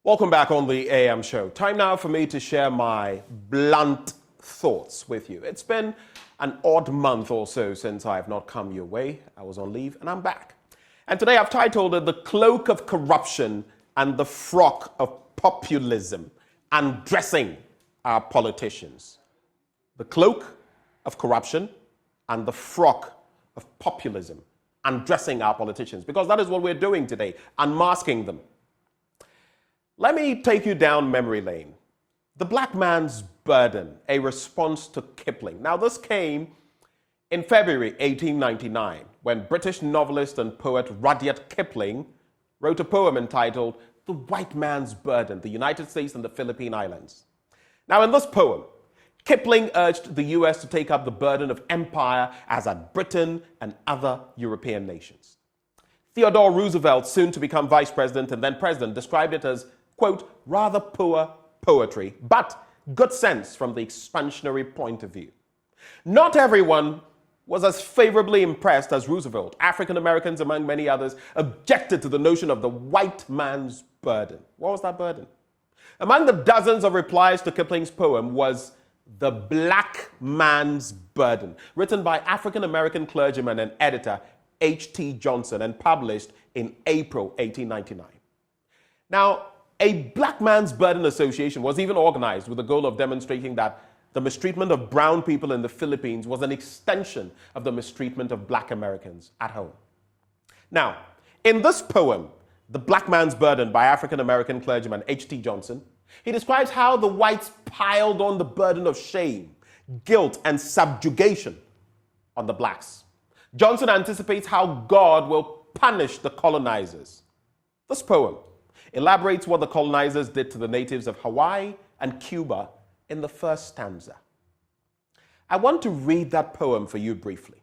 Welcome back on the AM show. Time now for me to share my blunt thoughts with you. It's been an odd month or so since I have not come your way. I was on leave and I'm back. And today I've titled it The Cloak of Corruption and the Frock of Populism, Undressing Our Politicians. The Cloak of Corruption and the Frock of Populism, Undressing Our Politicians. Because that is what we're doing today, unmasking them. Let me take you down memory lane. The Black Man's Burden, a response to Kipling. Now, this came in February 1899, when British novelist and poet Rudyard Kipling wrote a poem entitled The White Man's Burden, the United States and the Philippine Islands. Now, in this poem, Kipling urged the US to take up the burden of empire as had Britain and other European nations. Theodore Roosevelt, soon to become vice president and then president, described it as, quote, rather poor poetry, but good sense from the expansionary point of view. Not everyone was as favorably impressed as Roosevelt. African Americans, among many others, objected to the notion of the white man's burden. What was that burden? Among the dozens of replies to Kipling's poem was The Black Man's Burden, written by African American clergyman and editor H.T. Johnson and published in April 1899. Now, a Black Man's Burden Association was even organized with the goal of demonstrating that the mistreatment of brown people in the Philippines was an extension of the mistreatment of Black Americans at home. Now, in this poem, The Black Man's Burden by African American clergyman H.T. Johnson, he describes how the whites piled on the burden of shame, guilt, and subjugation on the blacks. Johnson anticipates how God will punish the colonizers. This poem elaborates what the colonizers did to the natives of Hawaii and Cuba in the first stanza. I want to read that poem for you briefly.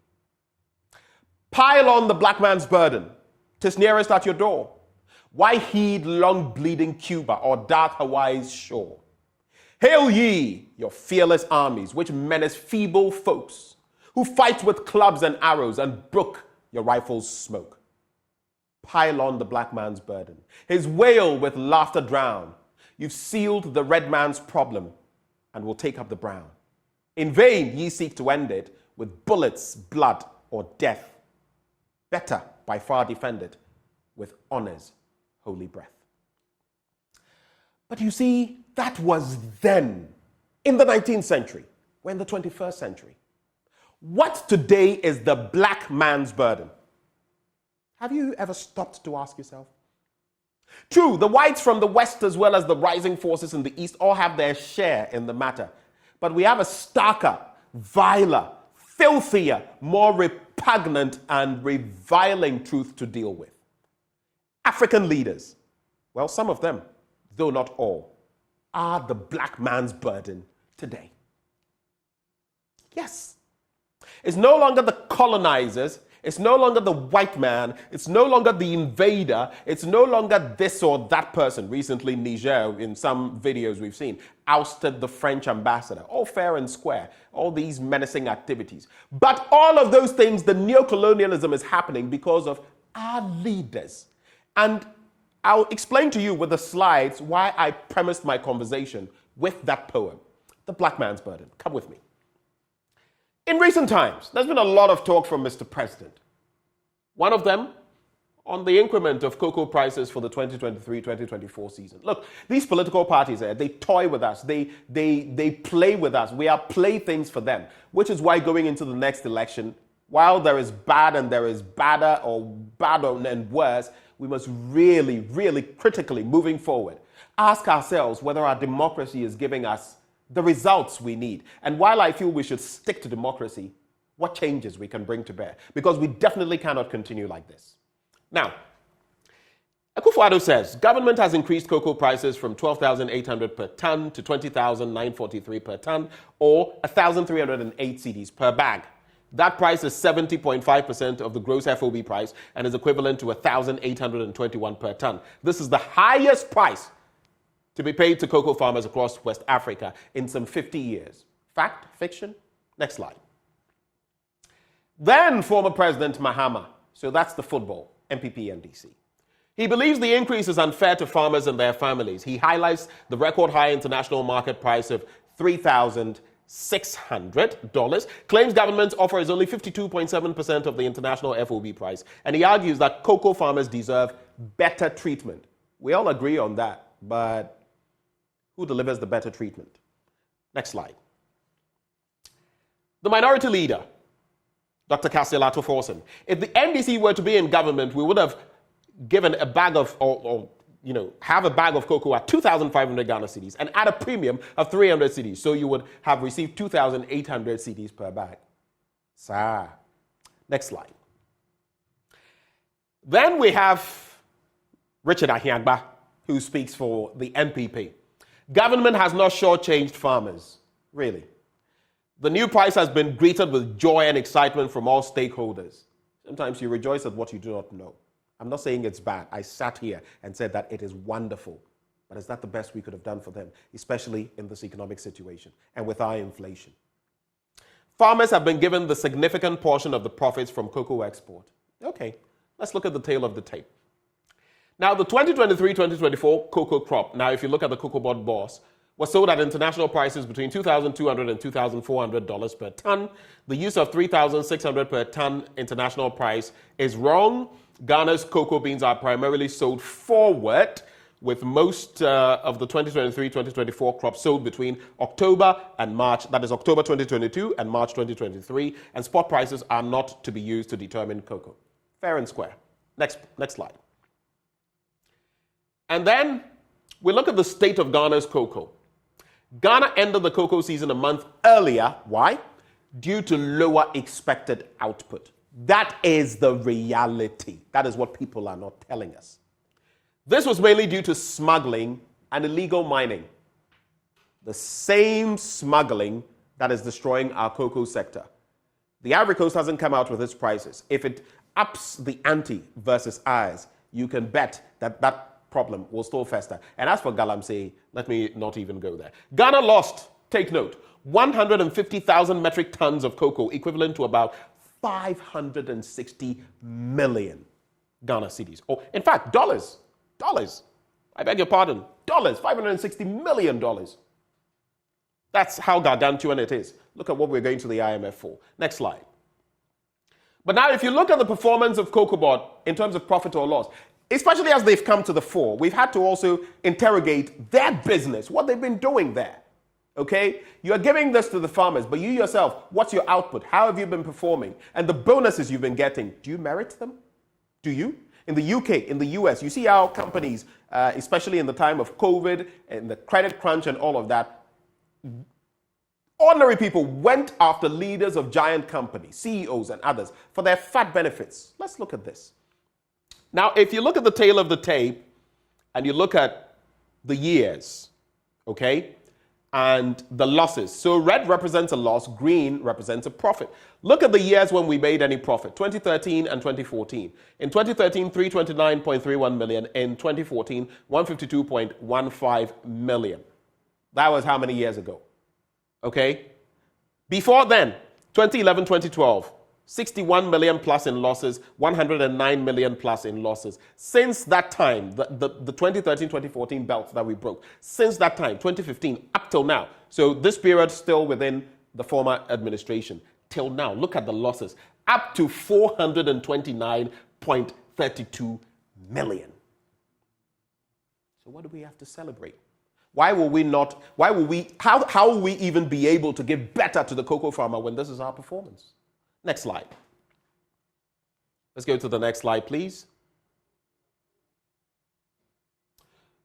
Pile on the black man's burden, 'tis nearest at your door. Why heed long bleeding Cuba or dark Hawaii's shore? Hail ye your fearless armies, which menace feeble folks, who fight with clubs and arrows and brook your rifles' smoke. Pile on the black man's burden, his wail with laughter drown. You've sealed the red man's problem and will take up the brown. In vain ye seek to end it with bullets, blood, or death. Better by far defend it with honor's holy breath. But you see, that was then, in the 19th century. We're in the 21st century. What today is the black man's burden? Have you ever stopped to ask yourself? True, the whites from the West as well as the rising forces in the East all have their share in the matter. But we have a starker, viler, filthier, more repugnant and reviling truth to deal with. African leaders, well, some of them, though not all, are the black man's burden today. Yes. It's no longer the colonizers. It's no longer the white man. It's no longer the invader. It's no longer this or that person. Recently, Niger, in some videos we've seen, ousted the French ambassador. All fair and square. All these menacing activities. But all of those things, the neocolonialism is happening because of our leaders. And I'll explain to you with the slides why I premised my conversation with that poem, The Black Man's Burden. Come with me. In recent times, there's been a lot of talk from Mr. President. One of them on the increment of cocoa prices for the 2023-2024 season. Look, these political parties, they toy with us. They play with us. We are playthings for them, which is why going into the next election, while there is bad and there is badder or bad and worse, we must really, really critically, moving forward, ask ourselves whether our democracy is giving us the results we need. And while I feel we should stick to democracy, what changes we can bring to bear? Because we definitely cannot continue like this. Now, Akufo-Addo says government has increased cocoa prices from 12,800 per ton to 20,943 per ton, or 1,308 cedis per bag. That price is 70.5% of the gross FOB price and is equivalent to 1,821 per ton. This is the highest price to be paid to cocoa farmers across West Africa in some 50 years. Fact? Fiction? Next slide. Then former President Mahama, so that's the football, MPP NDC. He believes the increase is unfair to farmers and their families. He highlights the record high international market price of $3,600, claims government's offer is only 52.7% of the international FOB price, and he argues that cocoa farmers deserve better treatment. We all agree on that, but who delivers the better treatment? Next slide. The minority leader, Dr. Kasilato Forson. If the NDC were to be in government, we would have given a bag of, have a bag of cocoa at 2,500 Ghana cedis and add a premium of 300 cedis. So you would have received 2,800 cedis per bag. Sir. Next slide. Then we have Richard Ahiagba, who speaks for the NPP. Government has not shortchanged farmers. Really. The new price has been greeted with joy and excitement from all stakeholders. Sometimes you rejoice at what you do not know. I'm not saying it's bad. I sat here and said that it is wonderful. But is that the best we could have done for them, especially in this economic situation and with our inflation? Farmers have been given the significant portion of the profits from cocoa export. Okay, let's look at the tail of the tape. Now, the 2023-2024 cocoa crop, now if you look at the Cocoa Board boss, was sold at international prices between $2,200 and $2,400 per ton. The use of $3,600 per ton international price is wrong. Ghana's cocoa beans are primarily sold forward, with most of the 2023-2024 crop sold between October and March, that is October 2022 and March 2023, and spot prices are not to be used to determine cocoa. Fair and square. Next slide. And then we look at the state of Ghana's cocoa. Ghana ended the cocoa season a month earlier. Why? Due to lower expected output. That is the reality. That is what people are not telling us. This was mainly due to smuggling and illegal mining. The same smuggling that is destroying our cocoa sector. The Ivory Coast hasn't come out with its prices. If it ups the ante versus ours, you can bet that that problem will still fester. And as for Galamsey, let me not even go there. Ghana lost, take note, 150,000 metric tons of cocoa, equivalent to about 560 million Ghana cedis. Or, in fact, dollars. I beg your pardon. $560 million. That's how gargantuan it is. Look at what we're going to the IMF for. Next slide. But now, if you look at the performance of Cocoa Board in terms of profit or loss, especially as they've come to the fore, we've had to also interrogate their business, what they've been doing there. Okay? You are giving this to the farmers, but you yourself, what's your output? How have you been performing? And the bonuses you've been getting, do you merit them? Do you? In the UK, in the US, you see how companies, especially in the time of COVID and the credit crunch and all of that, ordinary people went after leaders of giant companies, CEOs and others, for their fat benefits. Let's look at this. Now, if you look at the tail of the tape and you look at the years, okay, and the losses. So red represents a loss, green represents a profit. Look at the years when we made any profit, 2013 and 2014. In 2013, 329.31 million. In 2014, 152.15 million. That was how many years ago? Okay? Before then, 2011, 2012, 61 million plus in losses, 109 million plus in losses. Since that time, the 2013-2014 belt that we broke, since that time, 2015, up till now, so this period still within the former administration, till now, look at the losses, up to 429.32 million. So what do we have to celebrate? How will we even be able to give better to the cocoa farmer when this is our performance? Next slide. Let's go to the next slide, please.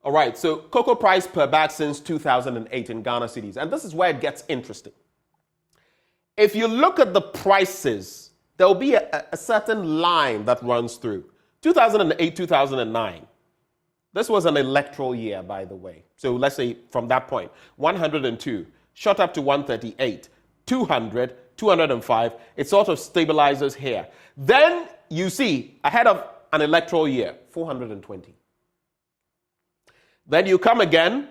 All right, so cocoa price per bag since 2008 in Ghana cedis. And this is where it gets interesting. If you look at the prices, there'll be a certain line that runs through. 2008, 2009. This was an electoral year, by the way. So let's say from that point, 102, shot up to 138, 200, 205, it sort of stabilizes here. Then you see, ahead of an electoral year, 420. Then you come again,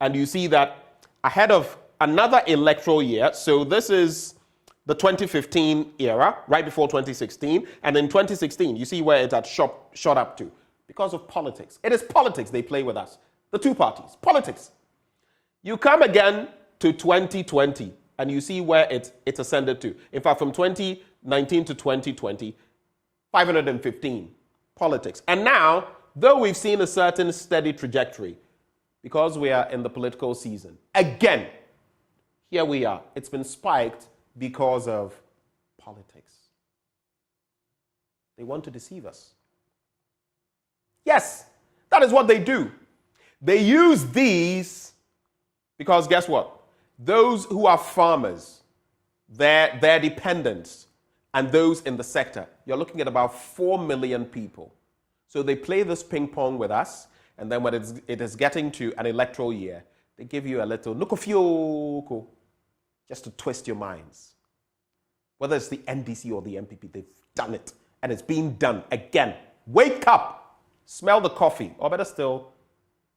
and you see that ahead of another electoral year, so this is the 2015 era, right before 2016, and in 2016, you see where it had shot up to, Because of politics. It is politics they play with us. The two parties. Politics. You come again to 2020 and you see where it ascended to. In fact, from 2019 to 2020, 515. Politics. And now, though we've seen a certain steady trajectory, because we are in the political season, again, here we are. It's been spiked because of politics. They want to deceive us. Yes, that is what they do. They use these because guess what? Those who are farmers, their dependents, and those in the sector, you're looking at about 4 million people. So they play this ping pong with us, and then when it is getting to an electoral year, they give you a little nukofioko just to twist your minds. Whether it's the NDC or the MPP, they've done it, and it's being done again. Wake up! Smell the coffee, or better still,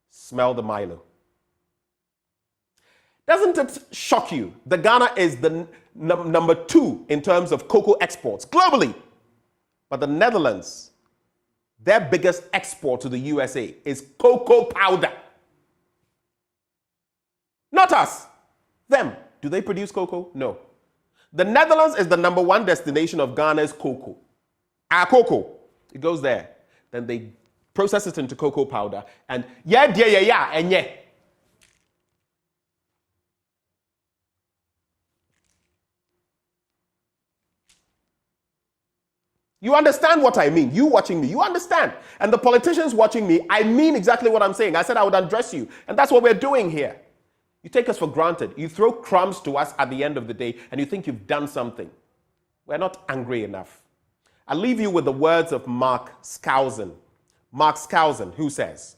smell the Milo. Doesn't it shock you that Ghana is the number 2 in terms of cocoa exports globally? But the Netherlands, their biggest export to the USA is cocoa powder. Not us. Them. Do they produce cocoa? No. The Netherlands is the number 1 destination of Ghana's cocoa. Our cocoa. It goes there. Then they process it into cocoa powder, and and yeah. You understand what I mean? You watching me, you understand. And the politicians watching me, I mean exactly what I'm saying. I said I would undress you, and that's what we're doing here. You take us for granted. You throw crumbs to us at the end of the day, and you think you've done something. We're not angry enough. I leave you with the words of Mark Skousen. Mark Skousen, who says,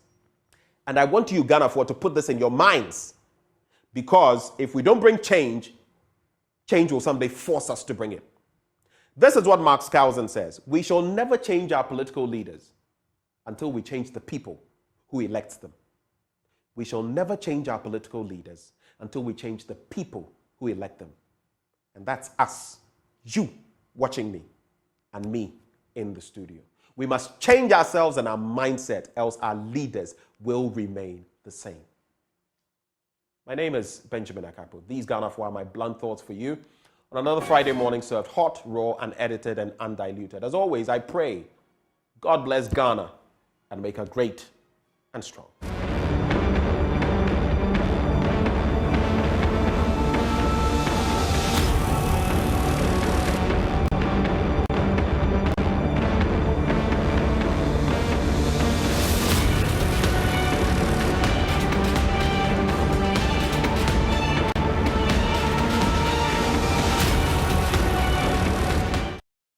and I want you, Ghana, to put this in your minds, because if we don't bring change, change will someday force us to bring it. This is what Mark Skousen says. We shall never change our political leaders until we change the people who elects them. We shall never change our political leaders until we change the people who elect them. And that's us, you watching me, and me in the studio. We must change ourselves and our mindset, else our leaders will remain the same. My name is Benjamin Akapo. These Ghana are my blunt thoughts for you on another Friday morning served hot, raw, unedited, and undiluted. As always, I pray God bless Ghana and make her great and strong.